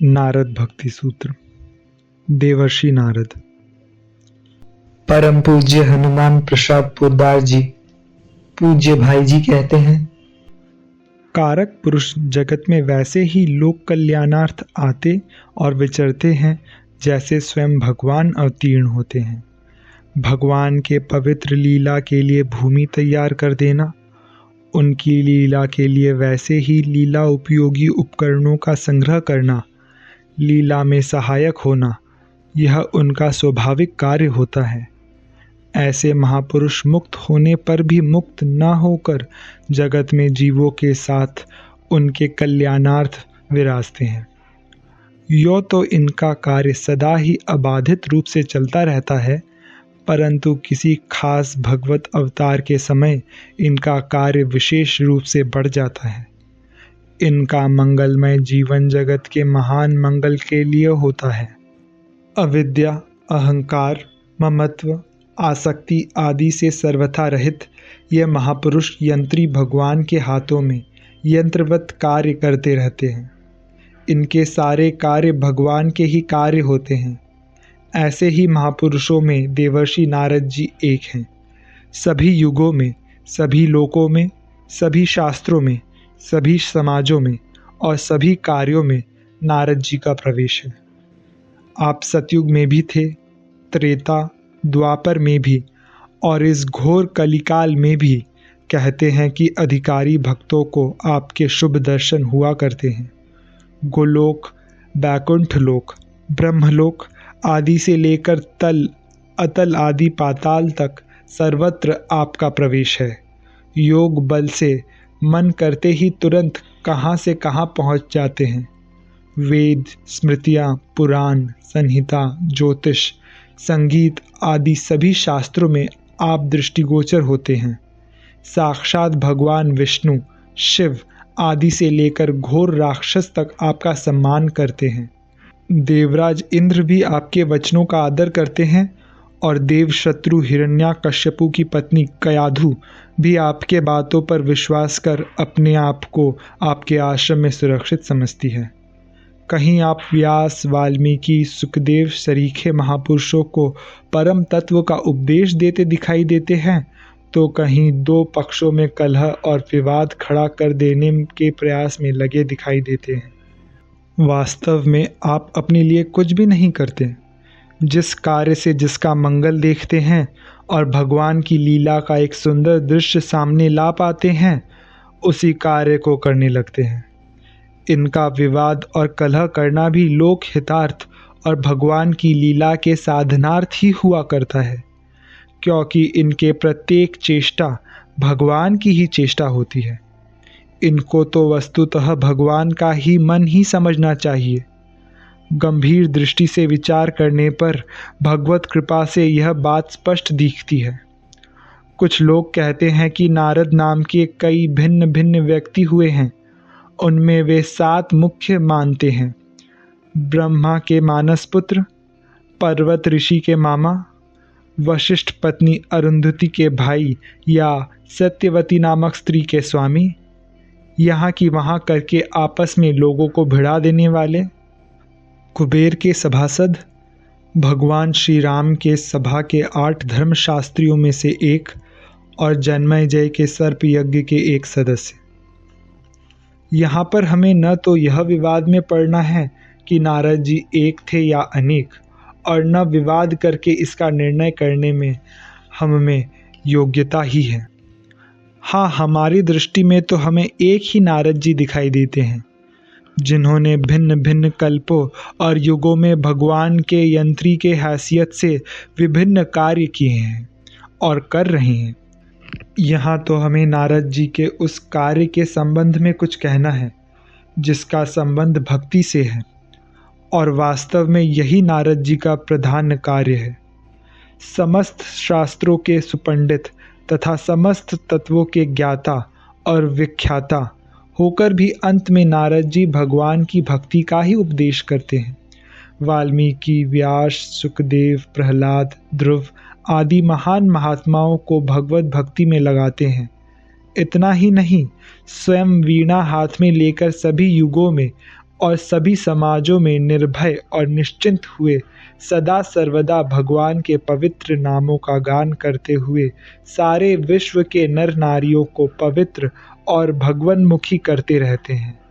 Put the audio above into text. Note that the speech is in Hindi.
नारद भक्ति सूत्र। देवर्षि नारद। परम पूज्य हनुमान प्रसाद पोद्दार जी, पूज्य भाई जी कहते हैं, कारक पुरुष जगत में वैसे ही लोक कल्याणार्थ आते और विचरते हैं जैसे स्वयं भगवान अवतीर्ण होते हैं। भगवान के पवित्र लीला के लिए भूमि तैयार कर देना, उनकी लीला के लिए वैसे ही लीला उपयोगी उपकरणों का संग्रह करना, लीला में सहायक होना, यह उनका स्वाभाविक कार्य होता है। ऐसे महापुरुष मुक्त होने पर भी मुक्त न होकर जगत में जीवों के साथ उनके कल्याणार्थ विराजते हैं। यो तो इनका कार्य सदा ही अबाधित रूप से चलता रहता है, परंतु किसी खास भगवत अवतार के समय इनका कार्य विशेष रूप से बढ़ जाता है। इनका मंगलमय जीवन जगत के महान मंगल के लिए होता है। अविद्या, अहंकार, ममत्व, आसक्ति आदि से सर्वथा रहित ये महापुरुष यंत्री भगवान के हाथों में यंत्रवत कार्य करते रहते हैं। इनके सारे कार्य भगवान के ही कार्य होते हैं। ऐसे ही महापुरुषों में देवर्षि नारद जी एक हैं। सभी युगों में, सभी लोकों में, सभी शास्त्रों में, सभी समाजों में और सभी कार्यों में नारद जी का प्रवेश है। आप सतयुग में भी थे, त्रेता, द्वापर में भी और इस घोर कलिकाल में भी कहते हैं कि अधिकारी भक्तों को आपके शुभ दर्शन हुआ करते हैं। गोलोक, बैकुंठ लोक, ब्रह्मलोक आदि से लेकर तल, अतल आदि पाताल तक सर्वत्र आपका प्रवेश है। योग बल से मन करते ही तुरंत कहाँ से कहाँ पहुँच जाते हैं। वेद, स्मृतियाँ, पुराण, संहिता, ज्योतिष, संगीत आदि सभी शास्त्रों में आप दृष्टिगोचर होते हैं। साक्षात भगवान विष्णु, शिव आदि से लेकर घोर राक्षस तक आपका सम्मान करते हैं। देवराज इंद्र भी आपके वचनों का आदर करते हैं और देव शत्रु हिरण्याकश्यपु की पत्नी कयाधु भी आपके बातों पर विश्वास कर अपने आप को आपके आश्रम में सुरक्षित समझती है। कहीं आप व्यास, वाल्मीकि, सुखदेव सरीखे महापुरुषों को परम तत्व का उपदेश देते दिखाई देते हैं, तो कहीं दो पक्षों में कलह और विवाद खड़ा कर देने के प्रयास में लगे दिखाई देते हैं। वास्तव में आप अपने लिए कुछ भी नहीं करते। जिस कार्य से जिसका मंगल देखते हैं और भगवान की लीला का एक सुंदर दृश्य सामने ला पाते हैं, उसी कार्य को करने लगते हैं। इनका विवाद और कलह करना भी लोक हितार्थ और भगवान की लीला के साधनार्थ ही हुआ करता है, क्योंकि इनके प्रत्येक चेष्टा भगवान की ही चेष्टा होती है। इनको तो वस्तुतः भगवान का ही मन ही समझना चाहिए। गंभीर दृष्टि से विचार करने पर भगवत कृपा से यह बात स्पष्ट दिखती है। कुछ लोग कहते हैं कि नारद नाम के कई भिन्न भिन्न व्यक्ति हुए हैं। उनमें वे 7 मुख्य मानते हैं: ब्रह्मा के मानस पुत्र, पर्वत ऋषि के मामा, वशिष्ठ पत्नी अरुंधति के भाई या सत्यवती नामक स्त्री के स्वामी, यहाँ की वहाँ करके आपस में लोगों को भिड़ा देने वाले, कुबेर के सभासद, भगवान श्री राम के सभा के 8 धर्मशास्त्रियों में से एक और जन्मेजय के सर्प यज्ञ के एक सदस्य। यहाँ पर हमें न तो यह विवाद में पड़ना है कि नारद जी एक थे या अनेक, और न विवाद करके इसका निर्णय करने में हम में योग्यता ही है। हाँ, हमारी दृष्टि में तो हमें एक ही नारद जी दिखाई देते हैं, जिन्होंने भिन्न भिन्न कल्पों और युगों में भगवान के यंत्री के हैसियत से विभिन्न कार्य किए हैं और कर रहे हैं। यहाँ तो हमें नारद जी के उस कार्य के संबंध में कुछ कहना है जिसका संबंध भक्ति से है, और वास्तव में यही नारद जी का प्रधान कार्य है। समस्त शास्त्रों के सुपंडित तथा समस्त तत्वों के ज्ञाता और विख्याता होकर भी अंत में नारद जी भगवान की भक्ति का ही उपदेश करते हैं। वाल्मीकि, व्यास, सुखदेव, प्रहलाद, ध्रुव आदि महान महात्माओं को भगवत भक्ति में लगाते हैं। इतना ही नहीं, स्वयं वीणा हाथ में लेकर सभी युगों में और सभी समाजों में निर्भय और निश्चिंत हुए सदा सर्वदा भगवान के पवित्र नामों का गान करते हुए सारे विश्व के नर नारियों को पवित्र और भगवन्मुखी करते रहते हैं।